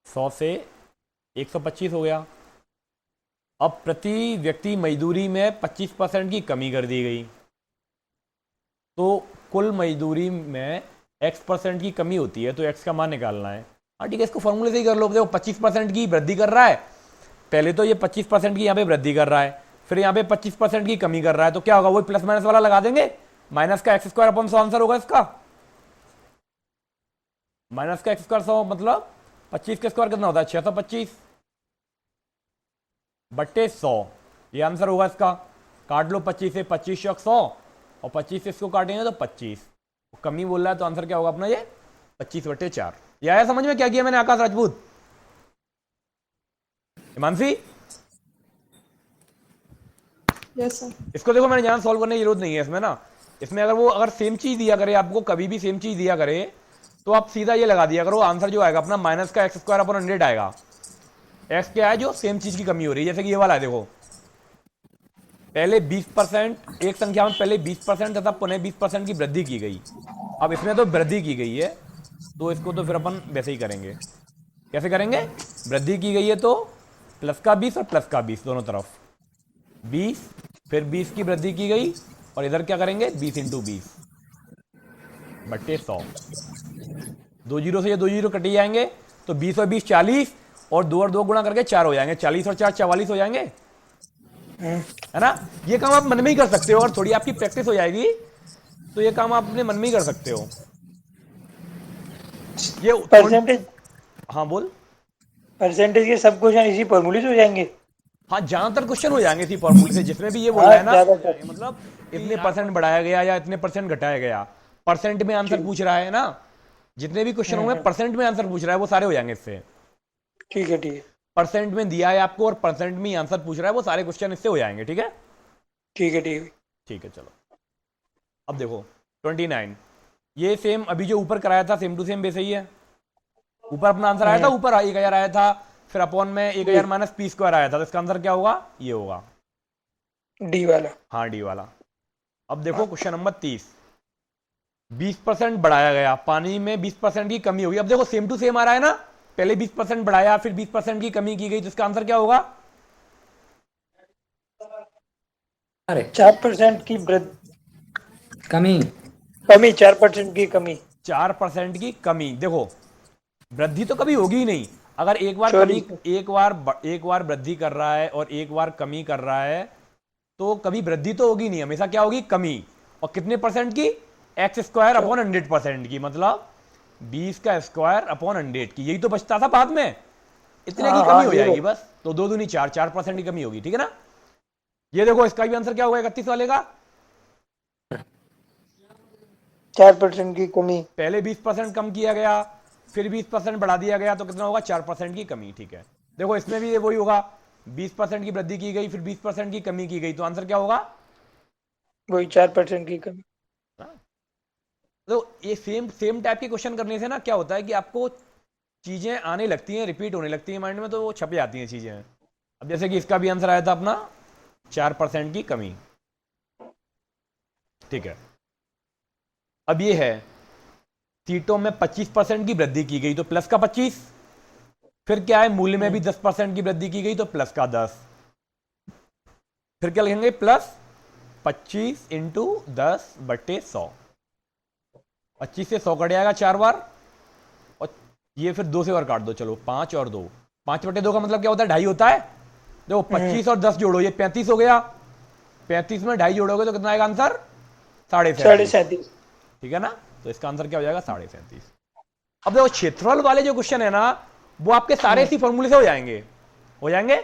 100 से 125 हो गया। अब प्रति व्यक्ति मजदूरी में 25% की कमी कर दी गई, तो कुल मजदूरी में x% की कमी होती है, तो x का मान निकालना है। हाँ ठीक है, इसको फॉर्मूले से ही कर लो। देखो 25% की वृद्धि कर रहा है, पहले तो ये 25% की यहाँ पे वृद्धि कर रहा है, फिर यहाँ पे 25% की कमी कर रहा है, तो क्या होगा? वही प्लस माइनस वाला लगा देंगे, माइनस का एक्स स्क्वायर अपॉन 100 आंसर होगा इसका। माइनस का एक्स स्क्वायर 100 मतलब 25 का स्क्वायर कितना होता है? 625 बट्टे 100, ये आंसर होगा इसका। काट लो 25 से, 25 100 और 25 से इसको काटेंगे तो 25, कमी बोल रहा है, तो आंसर क्या होगा अपना? ये 25 बट्टे 4। ये आया समझ में क्या किया मैंने आकाश राजपूत? Himanshi, yes sir. इसको देखो, मैंने यहाँ सॉल्व करने की जरूरत नहीं है इसमें ना। इसमें अगर सेम चीज दिया करे आपको, कभी भी सेम चीज दिया करे, तो आप सीधा ये लगा दिया करो, आंसर जो आएगा अपना माइनस का एक्स स्क्वायर अपॉन 100 आएगा। एक्स क्या है? जो सेम चीज की कमी हो रही है, जैसे कि ये वाला है, देखो पहले 20%, एक संख्या में पहले 20% तथा पुनः 20% की वृद्धि की गई। अब इसमें तो वृद्धि की गई है, तो इसको तो फिर अपन वैसे ही करेंगे। कैसे करेंगे? वृद्धि की गई है तो प्लस का 20 और प्लस का 20 दोनों तरफ 20, फिर 20 की वृद्धि की गई, और इधर क्या करेंगे? 20 इंटू 20 बट्टे 100। 2 जीरो से ये 2 जीरो कटे जाएंगे, तो 20 और 20 40, और 2 और 2 गुणा करके 4 हो जाएंगे, 40 और 4 44 हो जाएंगे, है ना। ये काम आप मन में ही कर सकते हो, और थोड़ी आपकी प्रैक्टिस हो जाएगी तो ये काम आप अपने मन में ही कर सकते हो। ये परसेंटेज, हाँ बोल। परसेंटेज के सब क्वेश्चन इसी फॉर्मूले से हो जाएंगे। हाँ, ज्यादातर क्वेश्चन हो जाएंगे इसी फॉर्मूले से, जिसमें भी ये बोला है ना, ज्यादातर। मतलब इतने परसेंट बढ़ाया गया या इतने परसेंट घटाया गया, परसेंट में आंसर पूछ रहा है ना। जितने भी क्वेश्चन होंगे परसेंट में आंसर पूछ रहा है, वो सारे हो जाएंगे इससे। ठीक है ठीक है परसेंट में दिया है आपको और परसेंट में आंसर पूछ रहा है, वो सारे क्वेश्चन इससे हो जाएंगे। ठीक है ठीक है ठीक है। ठीक है, चलो अब देखो 29, ये सेम अभी जो ऊपर कराया था सेम टू सेम वैसे ही है। ऊपर अपना आंसर आया था, ऊपर 1000 आया था, फिर अपॉन में 1000 माइनस पी स्क्वायर आया था, तो इसका आंसर क्या होगा? ये होगा डी वाला। हाँ, डी वाला। अब देखो क्वेश्चन नंबर 30, 20% बढ़ाया गया, पानी में 20% की कमी होगी। अब देखो सेम टू सेम आ रहा है ना, पहले 20% बढ़ाया, फिर 20% की कमी की गई, तो इसका आंसर क्या होगा? अरे 4% की वृद्धि, कमी। कमी 4% की कमी। 4% की कमी। देखो वृद्धि तो कभी होगी ही नहीं। अगर एक बार Sorry. कमी, एक बार वृद्धि कर रहा है और एक बार कमी कर रहा है, तो कभी वृद्धि तो होगी नहीं, हमेशा क्या होगी? कमी। और कितने परसेंट की? एक्स स्क्वायर अपॉन 100% की, मतलब 20 का स्क्वायर अपॉन 100 की, यही तो बचता था बाद में, इतने की हाँ, कमी हाँ, हो zero। जाएगी बस। तो 2 दूनी 4, 4% की कमी होगी, ठीक है ना। ये देखो इसका भी आंसर क्या होगा 31 वाले का, 4% की कमी। पहले 20% कम किया गया, फिर 20% बढ़ा दिया गया, तो कितना होगा 4% की कमी, ठीक है। देखो इसमें भी ये वही होगा, 20% की वृद्धि की गई, फिर 20% की कमी की गई, तो आंसर क्या होगा। वही 4% की कमी। तो ये सेम सेम टाइप के क्वेश्चन करने से ना क्या होता है कि आपको चीजें आने लगती हैं, रिपीट होने लगती हैं माइंड में, तो वो छप जाती हैं चीजें। अब जैसे कि इसका भी आंसर आया था अपना 4% की कमी, ठीक है। अब ये है सीटों में 25% की वृद्धि की गई, तो प्लस का 25, फिर क्या है मूल्य में भी 10% की वृद्धि की गई, तो प्लस का 10, फिर क्या लिखेंगे प्लस 25 इंटू 10/100, 25 से 100 कट जाएगा 4 बार, और ये फिर 2 से और काट दो, चलो 5 और 2, 5/2 का मतलब क्या होता है 2.5 होता है। देखो 25 और 10 जोड़ो, ये 35 हो गया, 35 में 2.5 जोड़ोगे तो कितना आएगा आंसर 37.5, 37.5। ठीक है ना। तो इसका आंसर क्या हो जाएगा 37.5। अब देखो क्षेत्रफल वाले जो क्वेश्चन है ना, वो आपके सारे इसी फॉर्मूले से हो जाएंगे, हो जाएंगे।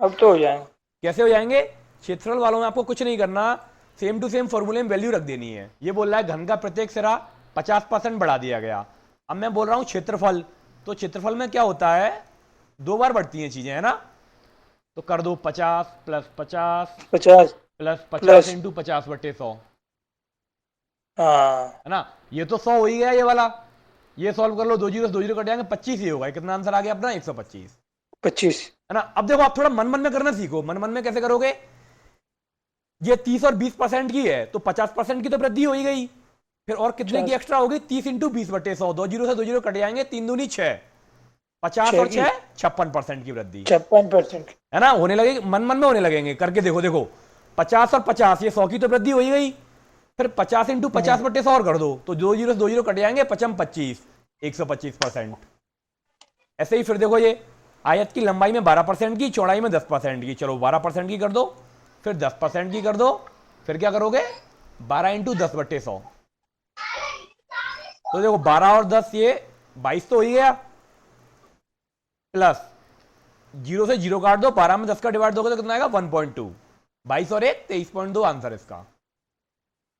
अब तो हो जाएंगे। कैसे हो जाएंगे, क्षेत्रफल वालों में आपको कुछ नहीं करना, सेम टू सेम फॉर्मूले में वैल्यू रख देनी है। ये बोल रहा है घन का प्रत्येक सिरा 50% बढ़ा दिया गया, अब मैं बोल रहा हूं क्षेत्रफल, तो क्षेत्रफल में क्या होता है 2 बार बढ़ती हैं चीजें, है ना। तो कर दो 50 प्लस 50 50। Plus 50 plus. इंटू 50/100, हाँ, है ना। ये तो 100 हो ही गया ये वाला, ये सॉल्व कर लो, 2 जीरो 2 जीरो कट जाएंगे, 25 ही होगा, कितना आंसर आ गया अपना 125, 25। है ना। अब देखो आप थोड़ा मन मन में करना सीखो, मन मन में कैसे करोगे, ये 30 और 20% की है, तो 50% की तो वृद्धि हो ही गई, फिर और कितने की एक्स्ट्रा होगी 30 इंटू 20/100, 2 जीरो से 2 जीरो कट जाएंगे, 3 दूनी 6, 50 छह और की 6 56% की वृद्धि, 56%। है ना। होने लगेगी, मन मन में होने लगेंगे, करके देखो, देखो 50 और 50, ये 100 की तो वृद्धि हो ही गई, फिर 50 इंटू 50/100 और कर दो, तो 2 जीरो से 2 जीरो कट जाएंगे, 25 125%। ऐसे ही फिर देखो ये आयत की लंबाई में 12% की, चौड़ाई में 10% की, चलो 12% की कर दो, फिर 10% की कर दो, फिर क्या करोगे 12 इंटू 10/100, तो देखो 12 और 10 ये 22 तो हो ही गया, प्लस 0 से 0 काट दो, 12 में 10 का डिवाइड दोगे तो कितना आएगा 1.2, 22 और 1 23.2 आंसर इसका,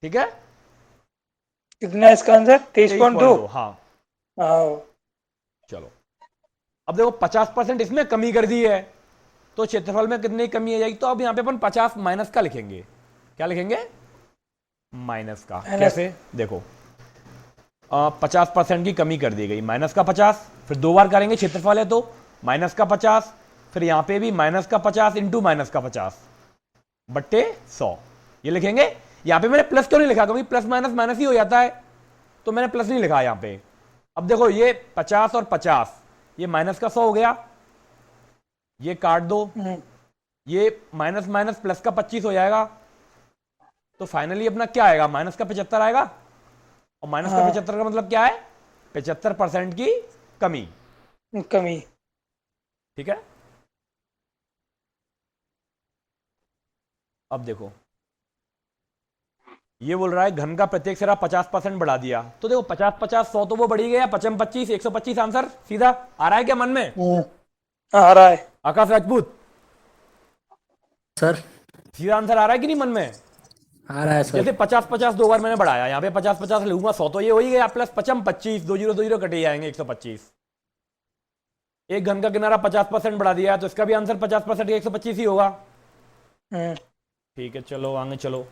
ठीक है। कितना है इसका आंसर? 23.2। 23.2, हाँ। हाँ। चलो अब देखो 50% इसमें कमी कर दी है, तो क्षेत्रफल में कितनी कमी आ जाएगी, तो अब यहां पे अपन 50 माइनस का लिखेंगे, क्या लिखेंगे माइनस का, माइनस। कैसे देखो 50% की कमी कर दी गई, माइनस का 50, फिर 2 बार करेंगे क्षेत्रफल है तो माइनस का 50, फिर यहां पे भी माइनस का 50 इंटू माइनस का 50/100, ये लिखेंगे। यहां पे मैंने प्लस क्यों नहीं लिखा, क्योंकि प्लस माइनस माइनस ही हो जाता है, तो मैंने प्लस नहीं लिखा यहां पे। अब देखो ये 50 और 50, ये माइनस का 100 हो गया, ये काट दो, ये माइनस माइनस प्लस का 25 हो जाएगा, तो फाइनली अपना क्या आएगा माइनस का 75 आएगा, और माइनस का 75 का मतलब क्या है 75% की कमी, कमी। ठीक है। अब देखो ये बोल रहा है घन का प्रत्येक सिरा 50% बढ़ा दिया, तो देखो 50 50 100 तो वो बढ़ ही गया, 55 25 125 आंसर सीधा आ रहा है क्या मन में। आ रहा है। आकाश राजपूत सर सीधा आंसर आ रहा है कि नहीं मन में। आ रहा है सर। जैसे 50 50 2 बार मैंने बढ़ाया, यहाँ पे 50 50 लूंगा 100 तो ये हो ही गया, प्लस 55 25 2 जीरो 2 जीरो कटे जाएंगे 125, एक घन का किनारा 50% बढ़ा दिया है, तो इसका भी आंसर 50% 125 ही होगा, ठीक है। चलो आगे चलो,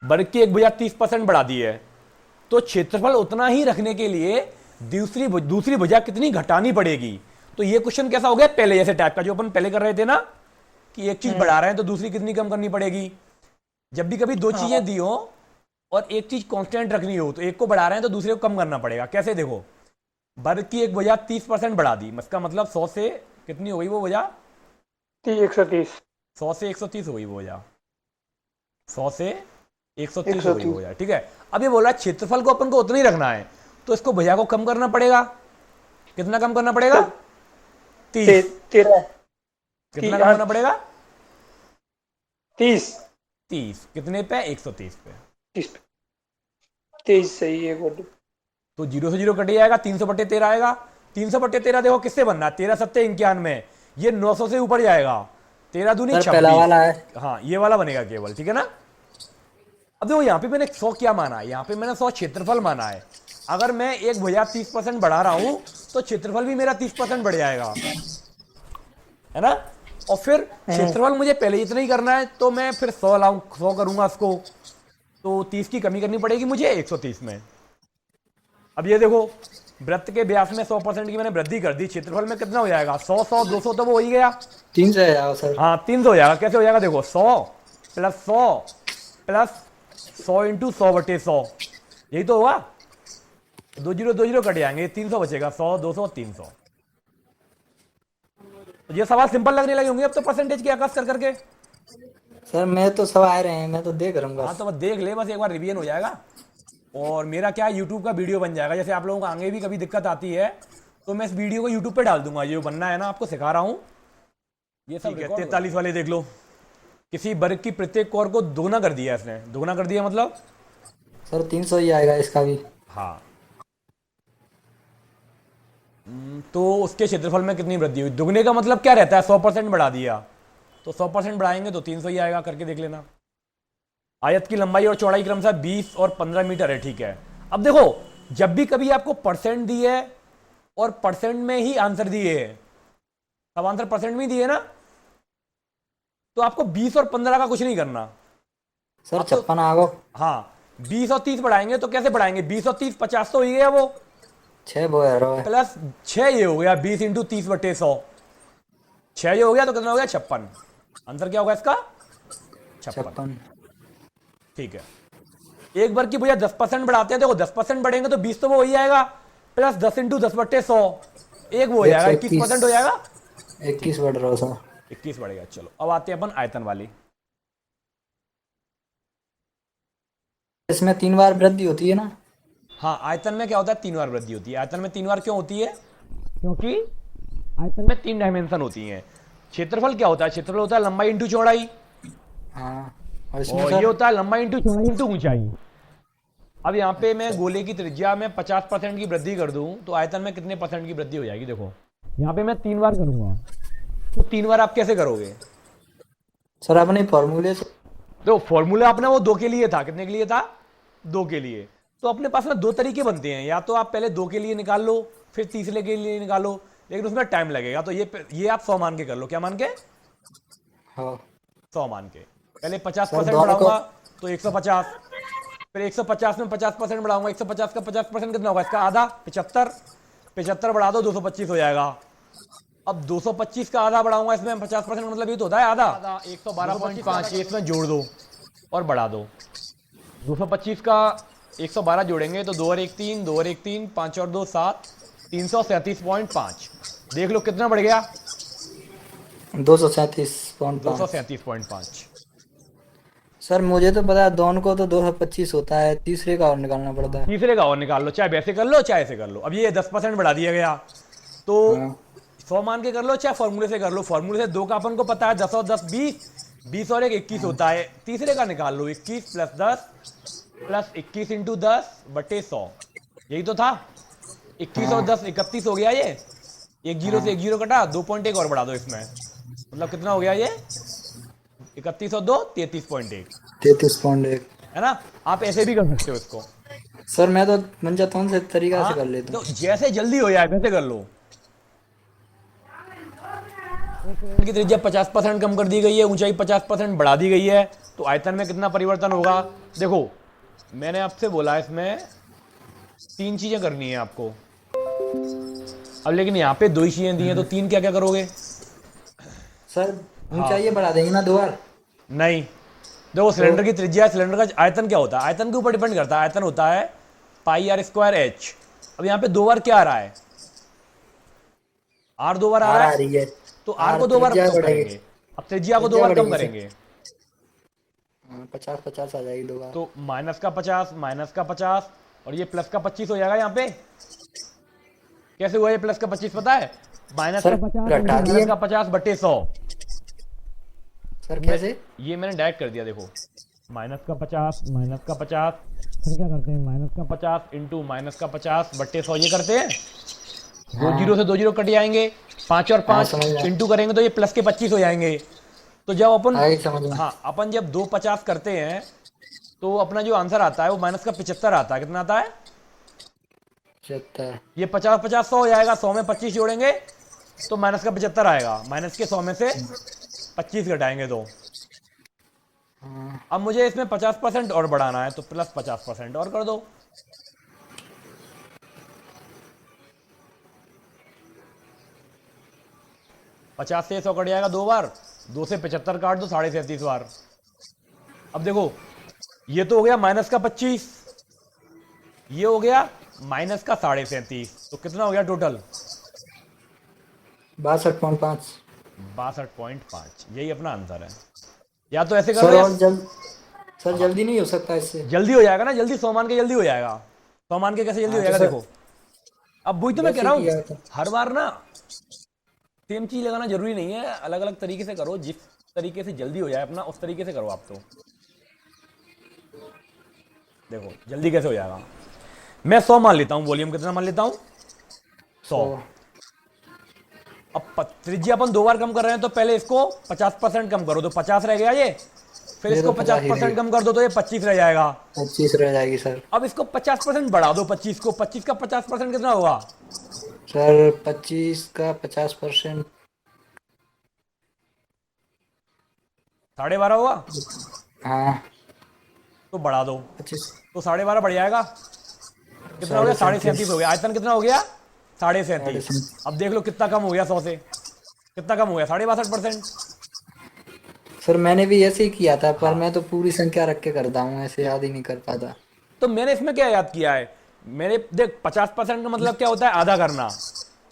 वर्ग की एक भुजा 30% बढ़ा दी है, तो क्षेत्रफल उतना ही रखने के लिए दूसरी भुजा कितनी घटानी पड़ेगी। तो ये क्वेश्चन कैसा हो गया पहले जैसे टाइप का जो अपन पहले कर रहे थे ना, कि एक चीज बढ़ा रहे हैं तो दूसरी कितनी कम करनी पड़ेगी। जब भी कभी 2 चीजें दी हो और एक चीज कांस्टेंट रखनी हो, तो एक को बढ़ा रहे हैं तो दूसरे को कम करना पड़ेगा। कैसे देखो, वर्ग की एक भुजा 30% बढ़ा दी, इसका मतलब 100 से कितनी हो गई वो भुजा 130। 100 से 130 हो गई वो भुजा, 100 से 130 हो गई वो भुजा, ठीक है। अब ये बोला क्षेत्रफल को अपन को उतना ही रखना है, तो इसको भुजा को कम करना पड़ेगा, कितना कम करना पड़ेगा 30, 13। कितना कम करना पड़ेगा 30। 30, कितने पे 130 पे, 30। 23 सही है गुड। तो 0 से 0 कट जाएगा, 300/13 आएगा। 300/13 देखो किससे बनना है, 13 सत्ते 91, ये 900 से ऊपर जाएगा। 13 दूनी सर पहला 26। वाला है। हाँ ये वाला बनेगा केवल, ठीक है ना। अब देखो यहाँ पे मैंने 100 क्या माना है, यहाँ पे मैंने 100 क्षेत्रफल माना है। अगर मैं एक भुजा 30% बढ़ा रहा हूं तो क्षेत्रफल भी मेरा 30% बढ़ जाएगा, है ना। और फिर क्षेत्रफल मुझे पहले इतना ही करना है, तो मैं फिर 100 लाऊं, 100 करूंगा इसको, तो 30 की कमी करनी पड़ेगी मुझे 130 में। अब ये देखो वृत्त के व्यास में 100% की मैंने वृद्धि कर दी, क्षेत्रफल में कितना हो जाएगा, 100 100 200 तो वो हो ही गया। 300 है जाओ सर। हाँ 300 हो जाएगा। कैसे हो जाएगा देखो, 100 प्लस 100 प्लस 100 इंटू 100/100, यही तो होगा। 2 0 कट जाएंगे, 300 बचेगा, 100 200 300। तो ये सवाल सिंपल लगने लगे होंगे अब तो, परसेंटेज की आकाश कर करके। सर मैं तो सब आ रहे हैं, मैं तो देख रहा हूँ हाँ बस। तो बस देख ले, बस एक बार रिवीजन हो जाएगा और मेरा क्या यूट्यूब का वीडियो बन जाएगा। जैसे आप लोगों को आगे भी कभी दिक्कत आती है तो मैं इस वीडियो को यूट्यूब पे डाल दूंगा, जो बनना है ना आपको सिखा रहा हूँ। ये सब 43 वाले देख लो, किसी वर्ग की प्रत्येक कोर को दोगुना कर दिया इसने। दोगुना कर दिया मतलब सर 300 ही आएगा इसका भी। हाँ। तो उसके क्षेत्रफल में कितनी वृद्धि हुई, दुगने का मतलब क्या रहता है, 100% बढ़ा दिया, तो 100% बढ़ाएंगे तो 300 ही आएगा, करके देख लेना। आयत की लंबाई और चौड़ाई क्रमशः 20 और 15 मीटर है, ठीक है। अब देखो जब भी कभी आपको परसेंट दिए और परसेंट में ही आंसर दिए, सब आंसर परसेंट में दिए ना, तो आपको 20 और 15 का कुछ नहीं करना। सर 56 आ गो। हाँ 20 और 30 बढ़ाएंगे तो कैसे बढ़ाएंगे, 20 और 30 50 तो हो ही गया, वो 6 वो है प्लस 6 ये हो गया 20 इंटू 30/100, 6 ये हो गया तो कितना हो गया 56। आंसर क्या होगा इसका 56, ठीक है। एक बार की भैया 10% बढ़ाते हैं, देखो 10% बढ़ेंगे तो 20 तो वो हो ही आएगा, प्लस 10 इंटू 10/100 एक वो हो जाएगा 21% हो जाएगा, 21 बढ़ रहा है सर। 21 बढ़ेगा। चलो अब आते हैं अपन आयतन वाली। इसमें 3 बार वृद्धि होती है ना। हाँ आयतन में क्या होता है, 3 बार वृद्धि होती है। आयतन में 3 बार क्यों होती है, क्योंकि आयतन में 3 डायमेंशन होती हैं। क्षेत्रफल क्या होता है, क्षेत्रफल होता है लंबाई इंटू चौड़ाई, हाँ और इसमें और सर ये होता है लंबाई इंटू चौड़ाई इंटू ऊंचाई। अब यहाँ पे मैं गोले की त्रिज्या में 50% की वृद्धि कर दूं तो आयतन में कितने % की वृद्धि हो जाएगी, देखो यहाँ पे मैं 3 बार करूंगा, तो 3 बार आप कैसे करोगे। सर अपने फॉर्मूले से तो फॉर्मूला अपना वो 2 के लिए था, कितने के लिए था, 2 के लिए। तो अपने पास में 2 तरीके बनते हैं, या तो आप पहले 2 के लिए निकाल लो फिर तीसरे के लिए निकालो, लेकिन उसमें टाइम लगेगा। तो ये आप 100 मान के कर लो, क्या मान के, हाँ 100 मान के। पहले 50% दोनों को- बढ़ाऊंगा तो 150, फिर 150 में 50% बढ़ाऊंगा, 150 का 50% कितना होगा, इसका आधा 75, 75 बढ़ा दो 225 हो जाएगा। अब 225 का आधा बढ़ाऊंगा इसमें 50%, मतलब ये तो होता है आधा, 112.5, ये इसमें जोड़ दो और बढ़ा दो। 225 का 112 जोड़ेंगे तो 2 और 1 3, 2 और 1 3, 5 और 2 7, 337.5। देख लो कितना बढ़ गया, 237.5। 237.5। सर मुझे तो पता है दोनों को तो 225 होता है, तीसरे का और निकालना पड़ता है। तीसरे का और निकाल लो, चाहे वैसे कर लो चाहे ऐसे कर लो। अब ये 10% बढ़ा दिया गया तो 100 मान के कर लो चाहे फॉर्मूले से कर लो। फॉर्मूले से 2 का अपन को पता है 10 और 10 20, 20 और 1 21 होता है। तीसरे का निकाल लो, 21 प्लस 10 प्लस 21 इंटू 10/100, यही तो था। 21 और 10 31 हो गया, ये एक जीरो से एक जीरो कटा, 2.1 और बढ़ा दो इसमें, मतलब कितना हो गया ये 31 और 2 33.1, 33.1। है ना। आप ऐसे भी कर सकते हो इसको। सर मैं तो मन चाहता हूँ से तरीका हाँ, से कर लेता तो हूँ। जैसे जल्दी हो जाए वैसे कर लो। की त्रिज्या 50% कम कर दी गई है, ऊंचाई 50% बढ़ा दी गई है, तो आयतन में कितना परिवर्तन होगा। देखो मैंने आपसे बोला इसमें 3 चीजें करनी है आपको, अब लेकिन यहाँ पे 2 ही चीजें दी हैं, तो 3 क्या क्या करोगे। सर ऊंचाई बढ़ा देंगे ना 2 बार। नहीं देखो सिलेंडर की त्रिज्या, सिलेंडर का आयतन क्या होता है, आयतन के ऊपर डिपेंड करता है। आयतन होता है πr²h। अब यहाँ पे 2 बार क्या आ रहा है, r 2 बार आ रहा आ है, रही है तो r को 2 बार त्रिज्या कम बढ़ेगी। करेंगे। अब त्रिज्या को 2 बार कम बढ़ेगी करेंगे 50-50 आ जाएगी 2 बार। तो माइनस का 50 और ये प्लस का 25 हो जाएगा। यहाँ पे कैसे हुआ ये प्लस का 25 पता है, माइनस का सर, 50 घटा दिए। माइनस का 50/100। सर कैसे? ये मैंने डायरेक्ट कर दिया, देखो माइनस का 50 फिर क्या करते हैं, माइनस का 50 इंटू माइनस का 50 बट्टे 100 ये करते हैं। 2 जीरो से 2 जीरो कट जाएंगे, 5 और 5 समझ गया। इंटू करेंगे तो ये प्लस के 25 हो जाएंगे। तो जब अपन आगे समझ में। हाँ अपन जब 2 50 करते हैं तो अपना जो आंसर आता है वो माइनस का 75 आता है। कितना आता है? 75। ये 50 50 100 हो जाएगा, 100 में 25 जोड़ेंगे तो माइनस का 75 आएगा। माइनस के 100 में से 25 घटाएंगे तो अब मुझे इसमें 50% और बढ़ाना है तो प्लस 50% और कर दो। पचास से 100 कट जाएगा 2 बार, 2 से 75 काट दो 37.5 बार। अब देखो ये तो हो गया माइनस का 25, ये हो गया माइनस का 37.5, तो कितना हो गया टोटल? 62.5। 62.5। यही अपना आंसर है। या तो ऐसे कर सर रहे और सर जल्दी नहीं हो सकता इससे? जल्दी हो जाएगा ना, जल्दी 100 मान के जल्दी हो जाएगा। 100 मान के कैसे जल्दी हो हाँ, तो जाएगा? सर- देखो अब वही तो मैं कह वैसे रहा किया हूँ, था। हर बार ना सेम चीज लगाना जरूरी नहीं है, अलग अलग तरीके से करो। जिस तरीके से जल्दी हो जाए अपना उस तरीके से करो आप। तो देखो जल्दी कैसे हो जाएगा। मैं 100 मान लेता हूँ, वॉल्यूम कितना मान लेता हूँ? 100। अब त्रिज्या अपन 2 बार कम कर रहे हैं तो पहले इसको 50% कम करो तो 50 रह गया ये, फिर ये इसको तो 50 ही 50% कम कर दो तो ये 25 रह जाएगा। 25 रह जाएगी सर। अब इसको 50% बढ़ा दो, 25 को, 25 का 50% कितना होगा? सर 25 का 50%। 12.5 होगा, हाँ तो बढ़ा दो 25। तो 12.5 बढ़ जाएगा। कितना हो गया? 37.5 हो गया। आयतन कितना हो गया? 37.5। अब देख लो कितना कम हो गया 100 से, कितना कम हो गया? 62%। सर मैंने भी ऐसे ही किया था, पर मैं तो पूरी संख्या रख के करता हूँ, ऐसे याद ही नहीं कर पाता। तो मैंने इसमें क्या याद किया है? मैंने देख 50% का मतलब क्या होता है? आधा करना।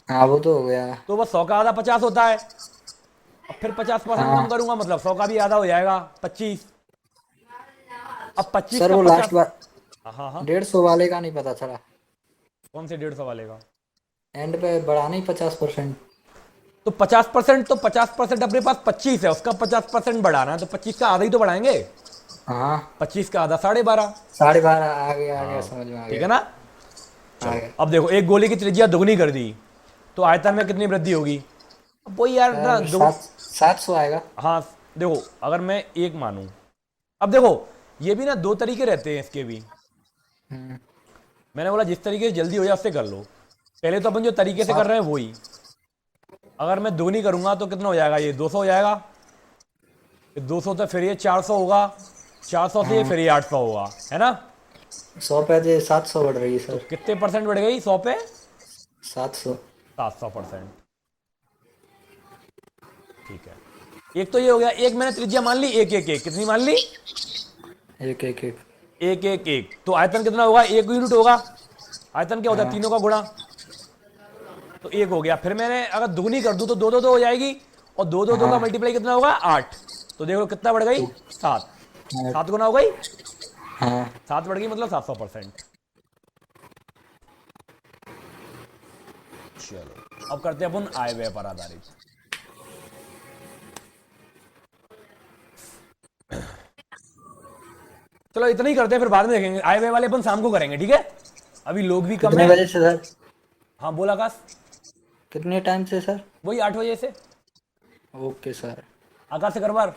हाँ वो तो हो गया। तो बस 100 का आधा 50 होता है। अब फिर 50% कम करूंगा मतलब 100 का भी आधा हो जाएगा 25। अब 25 सर का वो 50। लास्ट बार हाँ हाँ 150 वाले का नहीं पता चला। कौन से 150 वाले का? एंड पे बढ़ाना ही 50%। तो 50%, तो 50% अपने पास 25 है, उसका 50% बढ़ाना है तो 25 का आधा ही तो बढ़ाएंगे। हाँ 25 का आधा 12.5। 12.5 आ गया समझ में आ ठीक गया। है ना? आ गया। अब देखो एक गोले की त्रिज्या दुगनी कर दी तो आयतन में कितनी वृद्धि होगी? अब वही यार ना सर 700 आएगा। हाँ देखो अगर मैं एक मानूं, अब देखो ये भी ना 2 तरीके रहते हैं इसके भी। हम्म, मैंने बोला जिस तरीके से जल्दी हो जाए उससे कर लो। पहले तो अपन जो तरीके से कर रहे हैं वही, अगर मैं दुगनी करूंगा तो कितना हो जाएगा? ये 200 हो जाएगा, फिर 200 तो फिर ये 400 होगा, 400 से फिर ये 800 होगा, है ना? 100 पे 700 बढ़ रही है सर। कितने परसेंट बढ़ गई 100 पे? 700। 700%। ठीक है, एक तो ये हो गया। एक मैंने त्रिज्या मान ली 1 1 1। कितनी मान ली? 1 1 1। 1 1 1। तो आयतन कितना होगा? 1 यूनिट होगा। आयतन क्या होता है? तीनों का गुणा, तो 1 हो गया। फिर मैंने अगर दुगनी कर दूं तो 2 2 2 हो जाएगी, और 2 2 2 का मल्टीप्लाई कितना होगा? 8। तो देखो कितना बढ़ गई? 7। 7 गुना हो गई, हाँ 7 बढ़ गई मतलब 700%। चलो अब करते हैं अपन आय व्यय पर आधारित। चलो इतना ही करते हैं, फिर बाद में देखेंगे। आय व्यय वाले अपन शाम को करेंगे, ठीक है? अभी लोग भी कम कितने है। बजे से सर? हाँ बोल आकाश। कितने टाइम से सर? वही 8 बजे से। Okay sir. आकाश से कर बार।